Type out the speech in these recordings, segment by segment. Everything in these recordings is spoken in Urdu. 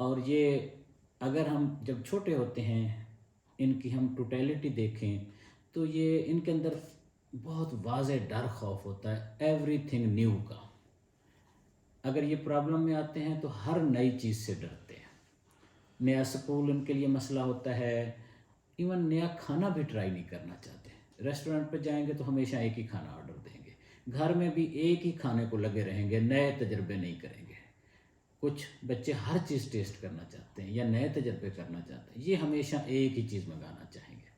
اور یہ اگر ہم جب چھوٹے ہوتے ہیں ان کی ہم ٹوٹیلٹی دیکھیں تو یہ ان کے اندر بہت واضح ڈر خوف ہوتا ہے ایوری تھنگ نیو کا. اگر یہ پرابلم میں آتے ہیں تو ہر نئی چیز سے ڈرتے ہیں. نیا سکول ان کے لیے مسئلہ ہوتا ہے. ایون نیا کھانا بھی ٹرائی نہیں کرنا چاہتے. ریسٹورنٹ پہ جائیں گے تو ہمیشہ ایک ہی کھانا آرڈر دیں گے. گھر میں بھی ایک ہی کھانے کو لگے رہیں گے, نئے تجربے نہیں کریں گے. کچھ بچے ہر چیز ٹیسٹ کرنا چاہتے ہیں یا نئے تجربے کرنا چاہتے ہیں. یہ ہمیشہ ایک ہی چیز منگانا چاہیں گے.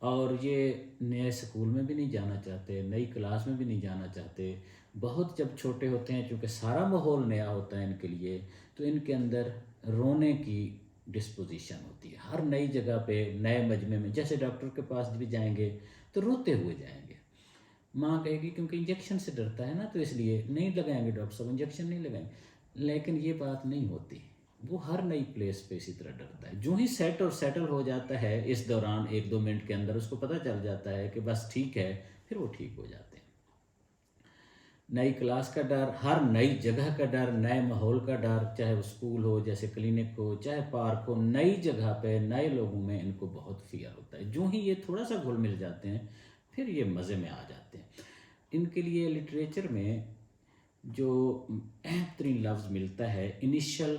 اور یہ نئے سکول میں بھی نہیں جانا چاہتے, نئی کلاس میں بھی نہیں جانا چاہتے. بہت جب چھوٹے ہوتے ہیں چونکہ سارا ماحول نیا ہوتا ہے ان کے لیے, تو ان کے اندر رونے کی ڈسپوزیشن ہوتی ہے. ہر نئی جگہ پہ نئے مجمع میں جیسے ڈاکٹر کے پاس بھی جائیں گے تو روتے ہوئے جائیں گے. ماں کہے گی کیونکہ انجیکشن سے ڈرتا ہے نا, تو اس لیے نہیں لگائیں گے ڈاکٹر صاحب, انجیکشن نہیں لگائیں گے. لیکن یہ بات نہیں ہوتی. وہ ہر نئی پلیس پہ اسی طرح ڈرتا ہے. جو ہی سیٹل ہو جاتا ہے اس دوران 1-2 منٹ کے اندر اس کو پتہ چل جاتا ہے کہ بس ٹھیک ہے, پھر وہ ٹھیک ہو جاتے ہیں. نئی کلاس کا ڈر, ہر نئی جگہ کا ڈر, نئے ماحول کا ڈر, چاہے وہ اسکول ہو, جیسے کلینک ہو, چاہے پارک ہو, نئی جگہ پہ نئے لوگوں میں ان کو بہت فیئر ہوتا ہے. جو ہی یہ تھوڑا سا گھل مل جاتے ہیں پھر یہ مزے میں آ جاتے ہیں. ان کے لیے لٹریچر میں جو اہم ترین لفظ ملتا ہے انیشل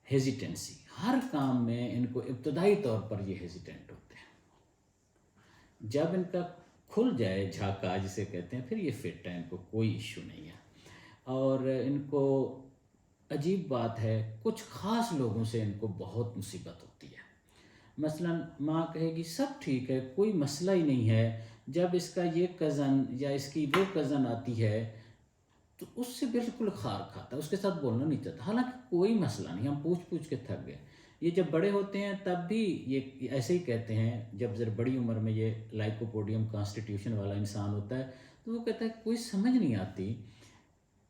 ہیزیٹنسی. ہر کام میں ان کو ابتدائی طور پر یہ ہیزیٹنٹ ہوتے ہیں. جب ان کا کھل جائے جھاکا جسے کہتے ہیں, پھر یہ فٹ ہے, ان کو کوئی ایشو نہیں ہے. اور ان کو عجیب بات ہے, کچھ خاص لوگوں سے ان کو بہت مصیبت ہوتی ہے. مثلا ماں کہے گی سب ٹھیک ہے, کوئی مسئلہ ہی نہیں ہے. جب اس کا یہ کزن یا اس کی وہ کزن آتی ہے تو اس سے بالکل خار کھاتا ہے, اس کے ساتھ بولنا نہیں چاہتا. حالانکہ کوئی مسئلہ نہیں, ہم پوچھ پوچھ کے تھک گئے. یہ جب بڑے ہوتے ہیں تب بھی یہ ایسے ہی کہتے ہیں. جب ذرا بڑی عمر میں یہ لائکوپوڈیم کانسٹیٹیوشن والا انسان ہوتا ہے تو وہ کہتا ہے کوئی سمجھ نہیں آتی,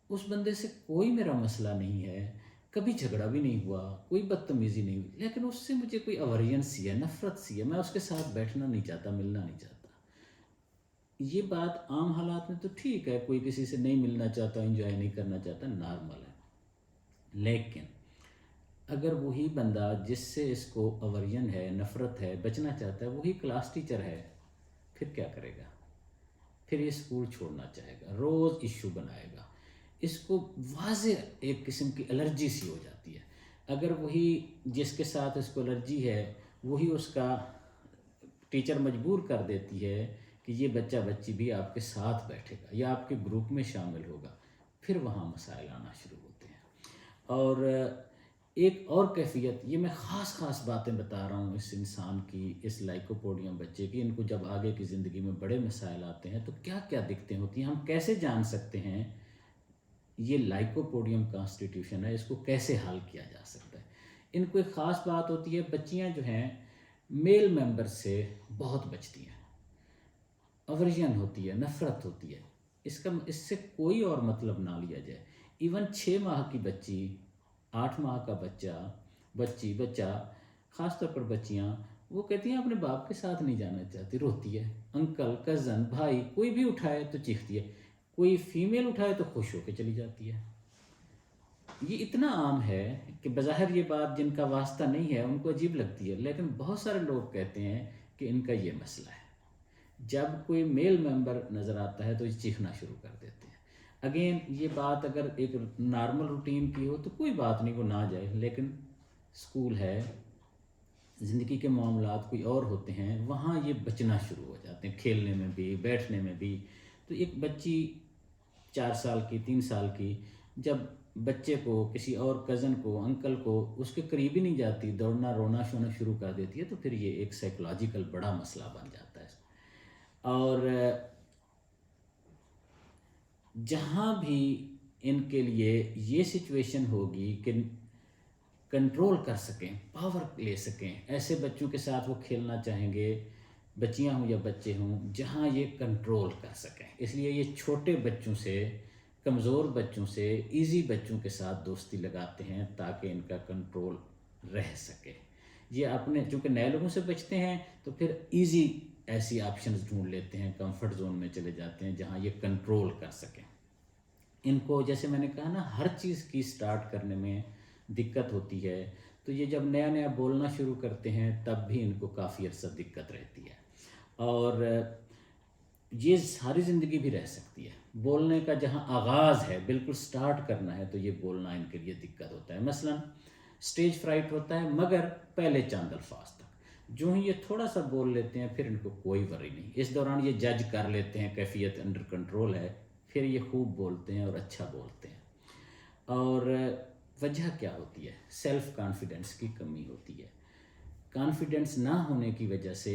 اس بندے سے کوئی میرا مسئلہ نہیں ہے, کبھی جھگڑا بھی نہیں ہوا, کوئی بدتمیزی نہیں ہوئی, لیکن اس سے مجھے کوئی اوریجن سی ہے, نفرت سی ہے, میں اس کے ساتھ بیٹھنا نہیں چاہتا, ملنا نہیں چاہتا. یہ بات عام حالات میں تو ٹھیک ہے, کوئی کسی سے نہیں ملنا چاہتا, انجوائے نہیں کرنا چاہتا, نارمل ہے. لیکن اگر وہی بندہ جس سے اس کو اوریجن ہے, نفرت ہے, بچنا چاہتا ہے, وہی کلاس ٹیچر ہے, پھر کیا کرے گا؟ پھر یہ اسکول چھوڑنا چاہے گا, روز ایشو بنائے گا. اس کو واضح ایک قسم کی الرجی سی ہو جاتی ہے. اگر وہی جس کے ساتھ اس کو الرجی ہے وہی اس کا ٹیچر مجبور کر دیتی ہے کہ یہ بچہ بچی بھی آپ کے ساتھ بیٹھے گا یا آپ کے گروپ میں شامل ہوگا, پھر وہاں مسائل آنا شروع ہوتے ہیں. اور ایک اور کیفیت, یہ میں خاص باتیں بتا رہا ہوں اس انسان کی, اس لائکوپوڈیم بچے کی. ان کو جب آگے کی زندگی میں بڑے مسائل آتے ہیں تو کیا کیا دقتیں ہوتی ہیں, ہم کیسے جان سکتے ہیں یہ لائکوپوڈیم کانسٹیٹیوشن ہے, اس کو کیسے حل کیا جا سکتا ہے. ان کو ایک خاص بات ہوتی ہے, بچیاں جو ہیں میل ممبر سے بہت بچتی ہیں, اوریجن ہوتی ہے, نفرت ہوتی ہے. اس سے کوئی اور مطلب نہ لیا جائے. ایون 6 ماہ کی بچی, 8 ماہ کا بچہ, خاص طور پر بچیاں, وہ کہتی ہیں اپنے باپ کے ساتھ نہیں جانا چاہتی, روتی ہے. انکل, کزن, بھائی کوئی بھی اٹھائے تو چیختی ہے, کوئی فیمیل اٹھائے تو خوش ہو کے چلی جاتی ہے. یہ اتنا عام ہے کہ بظاہر یہ بات جن کا واسطہ نہیں ہے ان کو عجیب لگتی ہے, لیکن بہت سارے لوگ کہتے ہیں کہ ان کا یہ مسئلہ ہے. جب کوئی میل ممبر نظر آتا ہے تو یہ چیخنا شروع کر دیتے ہیں. اگین یہ بات اگر ایک نارمل روٹین کی ہو تو کوئی بات نہیں, وہ نہ جائے, لیکن اسکول ہے, زندگی کے معاملات کوئی اور ہوتے ہیں, وہاں یہ بچنا شروع ہو جاتے ہیں, کھیلنے میں بھی, بیٹھنے میں بھی. تو ایک بچی 4 سال کی, 3 سال کی, جب بچے کو, کسی اور کزن کو, انکل کو اس کے قریب ہی نہیں جاتی, دوڑنا رونا شونا شروع کر دیتی ہے, تو پھر یہ ایک سائیکولوجیکل بڑا مسئلہ بن جاتا ہے. اور جہاں بھی ان کے لیے یہ سچویشن ہوگی کہ کنٹرول کر سکیں, پاور لے سکیں, ایسے بچوں کے ساتھ وہ کھیلنا چاہیں گے, بچیاں ہوں یا بچے ہوں, جہاں یہ کنٹرول کر سکیں. اس لیے یہ چھوٹے بچوں سے, کمزور بچوں سے, ایزی بچوں کے ساتھ دوستی لگاتے ہیں تاکہ ان کا کنٹرول رہ سکے. یہ اپنے چونکہ نئے لوگوں سے بچتے ہیں تو پھر ایزی ایسی آپشنز ڈھونڈ لیتے ہیں, کمفرٹ زون میں چلے جاتے ہیں جہاں یہ کنٹرول کر سکیں. ان کو جیسے میں نے کہا نا, ہر چیز کی سٹارٹ کرنے میں دقت ہوتی ہے، تو یہ جب نیا نیا بولنا شروع کرتے ہیں تب بھی ان کو کافی عرصہ دقت رہتی ہے، اور یہ ساری زندگی بھی رہ سکتی ہے۔ بولنے کا جہاں آغاز ہے، بالکل سٹارٹ کرنا ہے، تو یہ بولنا ان کے لیے دقت ہوتا ہے۔ مثلا اسٹیج فرائٹ ہوتا ہے، مگر پہلے چند الفاظ تک، جو ہی یہ تھوڑا سا بول لیتے ہیں پھر ان کو کوئی وری نہیں، اس دوران یہ جج کر لیتے ہیں کیفیت انڈر کنٹرول ہے، پھر یہ خوب بولتے ہیں اور اچھا بولتے ہیں۔ اور وجہ کیا ہوتی ہے؟ سیلف کانفیڈنس کی کمی ہوتی ہے۔ کانفیڈنس نہ ہونے کی وجہ سے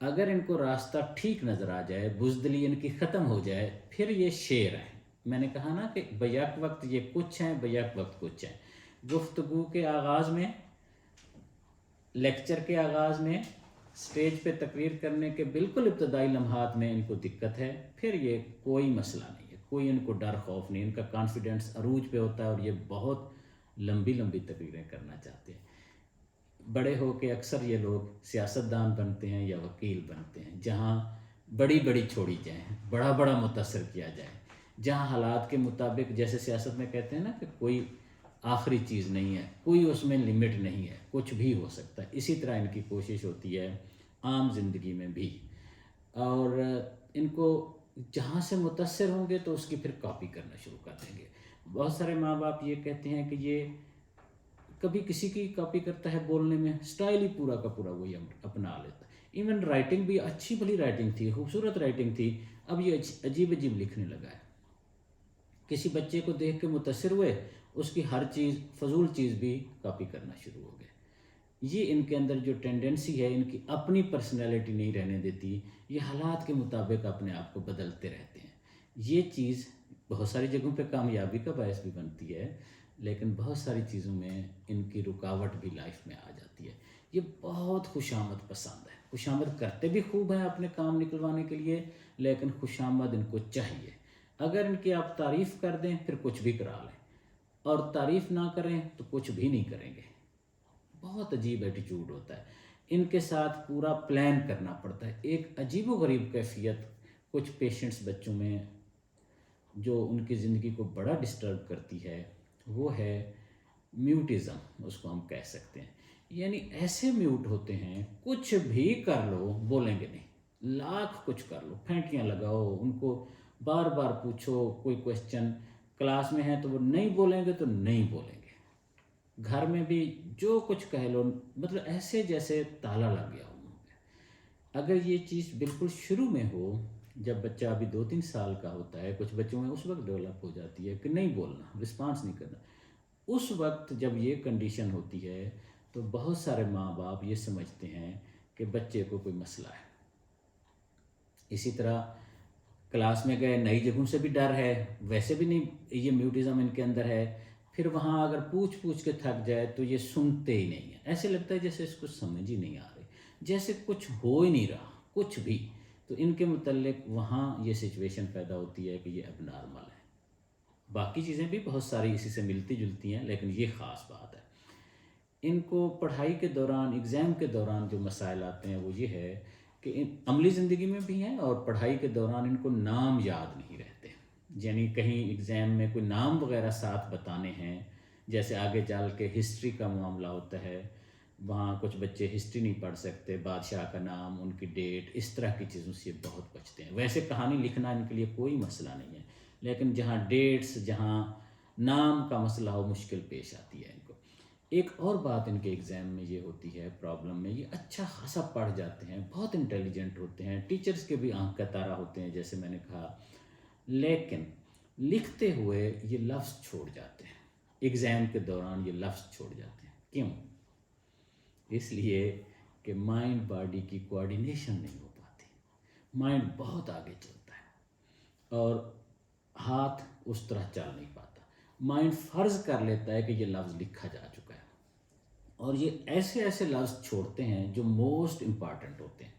اگر ان کو راستہ ٹھیک نظر آ جائے، بزدلی ان کی ختم ہو جائے، پھر یہ شیر ہیں۔ میں نے کہا نا کہ بیک وقت یہ کچھ ہیں، بیک وقت کچھ ہیں۔ گفتگو کے آغاز میں، لیکچر کے آغاز میں، اسٹیج پہ تقریر کرنے کے بالکل ابتدائی لمحات میں ان کو دقت ہے، پھر یہ کوئی مسئلہ نہیں ہے، کوئی ان کو ڈر خوف نہیں، ان کا کانفیڈنس عروج پہ ہوتا ہے اور یہ بہت لمبی لمبی تقریریں کرنا چاہتے ہیں۔ بڑے ہو کے اکثر یہ لوگ سیاستدان بنتے ہیں یا وکیل بنتے ہیں، جہاں بڑی بڑی چھوڑی جائیں، بڑا بڑا متاثر کیا جائے، جہاں حالات کے مطابق، جیسے سیاست میں کہتے ہیں نا کہ کوئی آخری چیز نہیں ہے، کوئی اس میں لمٹ نہیں ہے، کچھ بھی ہو سکتا ہے، اسی طرح ان کی کوشش ہوتی ہے عام زندگی میں بھی۔ اور ان کو جہاں سے متاثر ہوں گے تو اس کی پھر کاپی کرنا شروع کر دیں گے۔ بہت سارے ماں باپ یہ کہتے ہیں کہ یہ کبھی کسی کی کاپی کرتا ہے بولنے میں، سٹائل ہی پورا کا پورا وہی اپنا لیتا ہے۔ ایون رائٹنگ بھی اچھی بھلی رائٹنگ تھی، خوبصورت رائٹنگ تھی، اب یہ عجیب عجیب لکھنے لگا ہے۔ کسی بچے کو دیکھ کے متاثر ہوئے، اس کی ہر چیز، فضول چیز بھی کاپی کرنا شروع ہو گئے۔ یہ ان کے اندر جو ٹینڈنسی ہے، ان کی اپنی پرسنالٹی نہیں رہنے دیتی، یہ حالات کے مطابق اپنے آپ کو بدلتے رہتے ہیں۔ یہ چیز بہت ساری جگہوں پہ کامیابی کا باعث بھی بنتی ہے، لیکن بہت ساری چیزوں میں ان کی رکاوٹ بھی لائف میں آ جاتی ہے۔ یہ بہت خوشامد پسند ہے، خوشامد کرتے بھی خوب ہیں اپنے کام نکلوانے کے لیے، لیکن خوشامد ان کو چاہیے۔ اگر ان کی آپ تعریف کر دیں پھر کچھ بھی کرا لیں، اور تعریف نہ کریں تو کچھ بھی نہیں کریں گے۔ بہت عجیب ایٹیچیوڈ ہوتا ہے، ان کے ساتھ پورا پلان کرنا پڑتا ہے۔ ایک عجیب و غریب کیفیت کچھ پیشنٹس بچوں میں جو ان کی زندگی کو بڑا ڈسٹرب کرتی ہے، وہ ہے میوٹزم، اس کو ہم کہہ سکتے ہیں۔ یعنی ایسے میوٹ ہوتے ہیں، کچھ بھی کر لو بولیں گے نہیں، لاکھ کچھ کر لو، پھینٹیاں لگاؤ، ان کو بار بار پوچھو کوئی کویسچن، کلاس میں ہے تو وہ نہیں بولیں گے تو نہیں بولیں گے، گھر میں بھی جو کچھ کہہ لو، مطلب ایسے جیسے تالا لگ گیا ہو منہ پہ۔ اگر یہ چیز بالکل شروع میں ہو، جب بچہ ابھی 2-3 سال کا ہوتا ہے، کچھ بچوں میں اس وقت ڈیولپ ہو جاتی ہے کہ نہیں بولنا، رسپانس نہیں کرنا، اس وقت جب یہ کنڈیشن ہوتی ہے تو بہت سارے ماں باپ یہ سمجھتے ہیں کہ بچے کو کوئی مسئلہ ہے۔ اسی طرح کلاس میں گئے، نئی جگہوں سے بھی ڈر ہے، ویسے بھی نہیں، یہ میوٹزم ان کے اندر ہے، پھر وہاں اگر پوچھ پوچھ کے تھک جائے تو یہ سنتے ہی نہیں ہیں، ایسے لگتا ہے جیسے اس کو سمجھ ہی نہیں آ رہی، جیسے کچھ ہو ہی نہیں رہا، کچھ بھی۔ تو ان کے متعلق وہاں یہ سچویشن پیدا ہوتی ہے کہ یہ اب نارمل ہے۔ باقی چیزیں بھی بہت ساری اسی سے ملتی جلتی ہیں، لیکن یہ خاص بات ہے۔ ان کو پڑھائی کے دوران، ایگزام کے دوران جو مسائل آتے ہیں وہ یہ ہے کہ عملی زندگی میں بھی ہیں، اور پڑھائی کے دوران ان کو نام یاد نہیں رہتے، یعنی کہیں ایگزام میں کوئی نام وغیرہ ساتھ بتانے ہیں، جیسے آگے چل کے ہسٹری کا معاملہ ہوتا ہے، وہاں کچھ بچے ہسٹری نہیں پڑھ سکتے، بادشاہ کا نام، ان کی ڈیٹ، اس طرح کی چیزوں سے بہت بچتے ہیں۔ ویسے کہانی لکھنا ان کے لیے کوئی مسئلہ نہیں ہے، لیکن جہاں ڈیٹس، جہاں نام کا مسئلہ ہو، مشکل پیش آتی ہے ان کو۔ ایک اور بات ان کے ایگزام میں یہ ہوتی ہے، پرابلم میں، یہ اچھا خاصا پڑھ جاتے ہیں، بہت انٹیلیجنٹ ہوتے ہیں، ٹیچرز کے بھی آنکھ کا تارا ہوتے ہیں جیسے میں نے کہا، لیکن لکھتے ہوئے یہ لفظ چھوڑ جاتے ہیں، ایگزام کے دوران یہ لفظ چھوڑ جاتے ہیں۔ کیوں؟ اس لیے کہ مائنڈ باڈی کی کوآرڈینیشن نہیں ہو پاتی، مائنڈ بہت آگے چلتا ہے اور ہاتھ اس طرح چل نہیں پاتا، مائنڈ فرض کر لیتا ہے کہ یہ لفظ لکھا جا چکا ہے، اور یہ ایسے ایسے لفظ چھوڑتے ہیں جو موسٹ امپارٹنٹ ہوتے ہیں۔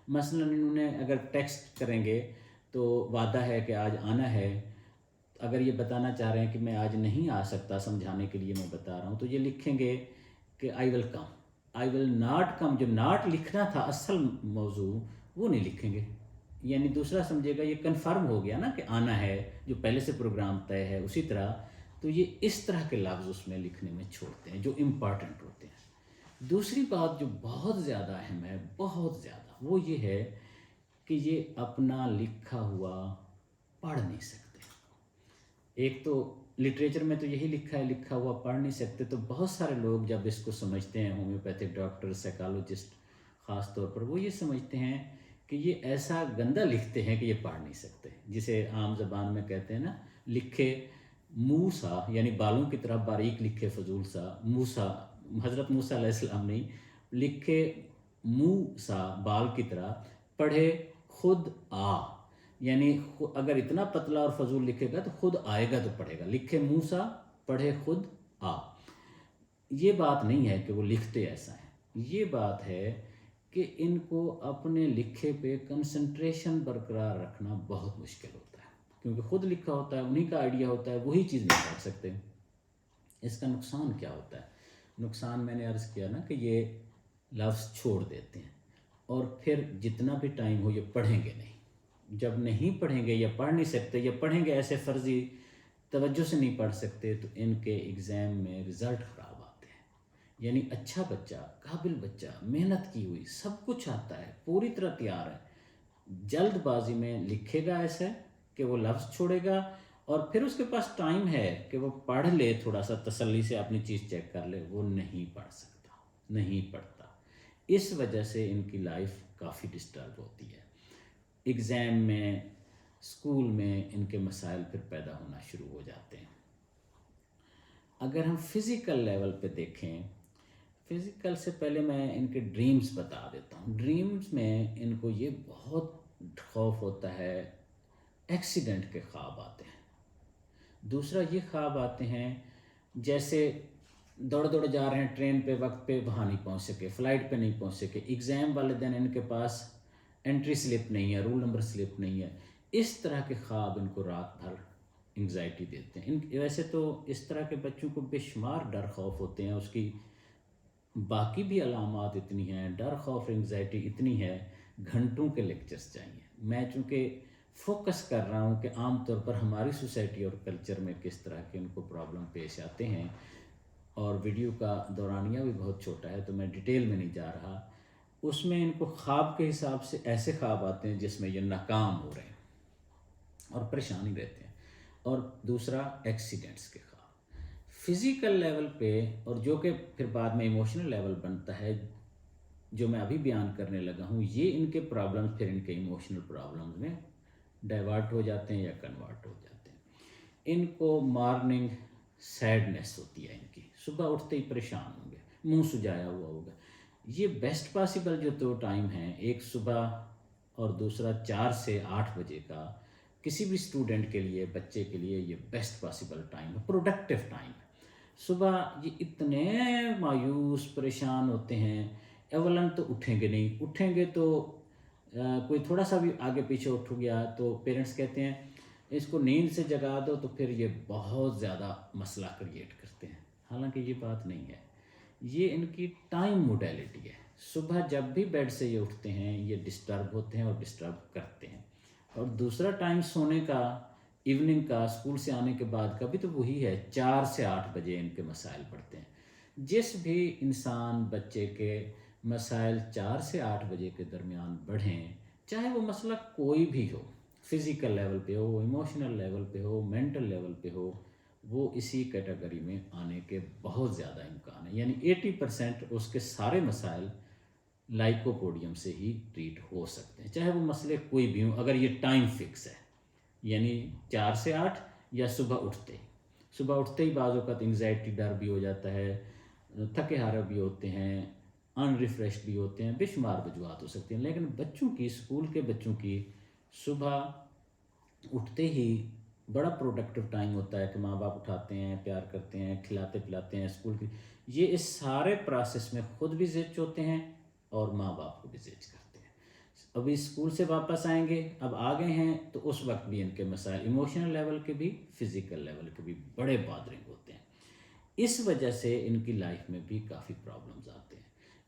مثلا انہوں نے اگر ٹیکسٹ کریں گے تو وعدہ ہے کہ آج آنا ہے، اگر یہ بتانا چاہ رہے ہیں کہ میں آج نہیں آ سکتا، سمجھانے کے لیے میں بتا رہا ہوں، تو یہ لکھیں گے کہ آئی ول کم، آئی ول ناٹ کم، جو ناٹ لکھنا تھا اصل موضوع وہ نہیں لکھیں گے، یعنی دوسرا سمجھے گا یہ کنفرم ہو گیا نا کہ آنا ہے، جو پہلے سے پروگرام طے ہے۔ اسی طرح تو یہ اس طرح کے لفظ اس میں لکھنے میں چھوڑتے ہیں جو امپارٹنٹ ہوتے ہیں۔ دوسری بات جو بہت زیادہ اہم ہے، بہت زیادہ، وہ یہ ہے کہ یہ اپنا لکھا ہوا پڑھ نہیں سکتے۔ ایک تو لٹریچر میں تو یہی لکھا ہے، لکھا ہوا پڑھ نہیں سکتے، تو بہت سارے لوگ جب اس کو سمجھتے ہیں، ہومیوپیتھک ڈاکٹر، سائیکالوجسٹ خاص طور پر، وہ یہ سمجھتے ہیں کہ یہ ایسا گندا لکھتے ہیں کہ یہ پڑھ نہیں سکتے، جسے عام زبان میں کہتے ہیں نا، لکھے منہ سا، یعنی بالوں کی طرح باریک لکھے فضول سا، موسیٰ، حضرت موسیٰ علیہ السلام نہیں، لکھے منہ سا بال کی طرح، پڑھے خود آ، یعنی اگر اتنا پتلا اور فضول لکھے گا تو خود آئے گا تو پڑھے گا، لکھے منہ سا پڑھے خود آ۔ یہ بات نہیں ہے کہ وہ لکھتے ایسا ہیں، یہ بات ہے کہ ان کو اپنے لکھے پہ کنسنٹریشن برقرار رکھنا بہت مشکل ہوتا ہے، کیونکہ خود لکھا ہوتا ہے، انہی کا آئیڈیا ہوتا ہے، وہی چیز نہیں پڑھ سکتے۔ اس کا نقصان کیا ہوتا ہے؟ نقصان میں نے عرض کیا نا کہ یہ لفظ چھوڑ دیتے ہیں، اور پھر جتنا بھی ٹائم ہو یہ پڑھیں گے نہیں۔ جب نہیں پڑھیں گے یا پڑھ نہیں سکتے، یا پڑھیں گے ایسے فرضی توجہ سے نہیں پڑھ سکتے، تو ان کے ایگزام میں رزلٹ خراب آتے ہیں۔ یعنی اچھا بچہ، قابل بچہ، محنت کی ہوئی، سب کچھ آتا ہے، پوری طرح تیار ہے، جلد بازی میں لکھے گا ایسے کہ وہ لفظ چھوڑے گا، اور پھر اس کے پاس ٹائم ہے کہ وہ پڑھ لے، تھوڑا سا تسلی سے اپنی چیز چیک کر لے، وہ نہیں پڑھ سکتا، نہیں پڑھتا۔ اس وجہ سے ان کی لائف کافی ڈسٹرب ہوتی ہے۔ ایگزام میں، اسکول میں ان کے مسائل پھر پیدا ہونا شروع ہو جاتے ہیں۔ اگر ہم فزیکل لیول پہ دیکھیں، فزیکل سے پہلے میں ان کے ڈریمز بتا دیتا ہوں۔ ڈریمز میں ان کو یہ بہت خوف ہوتا ہے، ایکسیڈنٹ کے خواب آتے ہیں۔ دوسرا یہ خواب آتے ہیں جیسے دوڑ جا رہے ہیں ٹرین پہ، وقت پہ وہاں نہیں پہنچ سکے، فلائٹ پہ نہیں پہنچ سکے، ایگزام والے دن ان کے پاس انٹری سلپ نہیں ہے، رول نمبر سلپ نہیں ہے۔ اس طرح کے خواب ان کو رات بھر انگزائٹی دیتے ہیں۔ ویسے تو اس طرح کے بچوں کو بے شمار ڈر خوف ہوتے ہیں، اس کی باقی بھی علامات اتنی ہیں، ڈر خوف انگزائٹی اتنی ہے، گھنٹوں کے لیکچرز چاہیے۔ میں چونکہ فوکس کر رہا ہوں کہ عام طور پر ہماری سوسائٹی اور کلچر میں کس طرح کے ان کو پرابلم پیش آتے ہیں، اور ویڈیو کا دورانیہ بھی بہت چھوٹا ہے تو میں ڈیٹیل میں نہیں جا رہا، اس میں ان کو خواب کے حساب سے ایسے خواب آتے ہیں جس میں یہ ناکام ہو رہے ہیں اور پریشانی رہتے ہیں، اور دوسرا ایکسیڈنٹس کے خواب۔ فزیکل لیول پہ، اور جو کہ پھر بعد میں ایموشنل لیول بنتا ہے، جو میں ابھی بیان کرنے لگا ہوں، یہ ان کے پرابلمز پھر ان کے ایموشنل پرابلمز میں ڈائیورٹ ہو جاتے ہیں یا کنورٹ ہو جاتے ہیں۔ ان کو مارننگ سیڈنس ہوتی ہے، ان کی صبح اٹھتے ہی پریشان ہوں گے، منہ سجایا ہوا ہوگا۔ یہ بیسٹ پاسبل جو دو ٹائم ہیں، ایک صبح اور دوسرا 4 سے 8 بجے کا، کسی بھی اسٹوڈنٹ کے لیے، بچے کے لیے یہ بیسٹ پاسبل ٹائم ہے، پروڈکٹیو ٹائم ہے۔ صبح یہ اتنے مایوس پریشان ہوتے ہیں، اولاً تو اٹھیں گے نہیں، اٹھیں گے تو کوئی تھوڑا سا بھی آگے پیچھے اٹھ گیا تو پیرنٹس کہتے ہیں اس کو نیند سے جگا دو، تو پھر یہ بہت زیادہ مسئلہ کریٹ کرتے ہیں، حالانکہ یہ بات نہیں ہے۔ یہ ان کی ٹائم موڈیلٹی ہے، صبح جب بھی بیڈ سے یہ اٹھتے ہیں یہ ڈسٹرب ہوتے ہیں اور ڈسٹرب کرتے ہیں۔ اور دوسرا ٹائم سونے کا، ایوننگ کا، اسکول سے آنے کے بعد کا بھی تو وہی ہے، 4 سے 8 بجے ان کے مسائل پڑتے ہیں۔ جس بھی انسان بچے کے مسائل 4 سے 8 بجے کے درمیان بڑھیں، چاہے وہ مسئلہ کوئی بھی ہو، فزیکل لیول پہ ہو، ایموشنل لیول پہ ہو، مینٹل لیول پہ ہو، وہ اسی کیٹیگری میں آنے کے بہت زیادہ امکان ہے۔ یعنی 80% اس کے سارے مسائل لائکوپوڈیم سے ہی ٹریٹ ہو سکتے ہیں، چاہے وہ مسئلے کوئی بھی ہوں، اگر یہ ٹائم فکس ہے، یعنی 4 سے 8 یا صبح اٹھتے ہی بعض اوقات انگزائٹی، ڈر بھی ہو جاتا ہے، تھکے ہارے بھی ہوتے ہیں، ان ریفریش بھی ہوتے ہیں، بے شمار وجوہات ہو سکتی ہیں۔ لیکن بچوں کی، اسکول کے بچوں کی صبح اٹھتے ہی بڑا پروڈکٹیو ٹائم ہوتا ہے کہ ماں باپ اٹھاتے ہیں، پیار کرتے ہیں، کھلاتے پلاتے ہیں، اسکول کی، یہ اس سارے پروسیس میں خود بھی زچ ہوتے ہیں اور ماں باپ کو بھی زچ کرتے ہیں۔ ابھی اسکول سے واپس آئیں گے، اب آ گئے ہیں، تو اس وقت بھی ان کے مسائل ایموشنل لیول کے بھی، فزیکل لیول کے بھی بڑے بادرنگ ہوتے ہیں۔ اس وجہ سے ان کی لائف میں بھی کافی پرابلمز آتے ہیں۔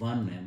1 mg,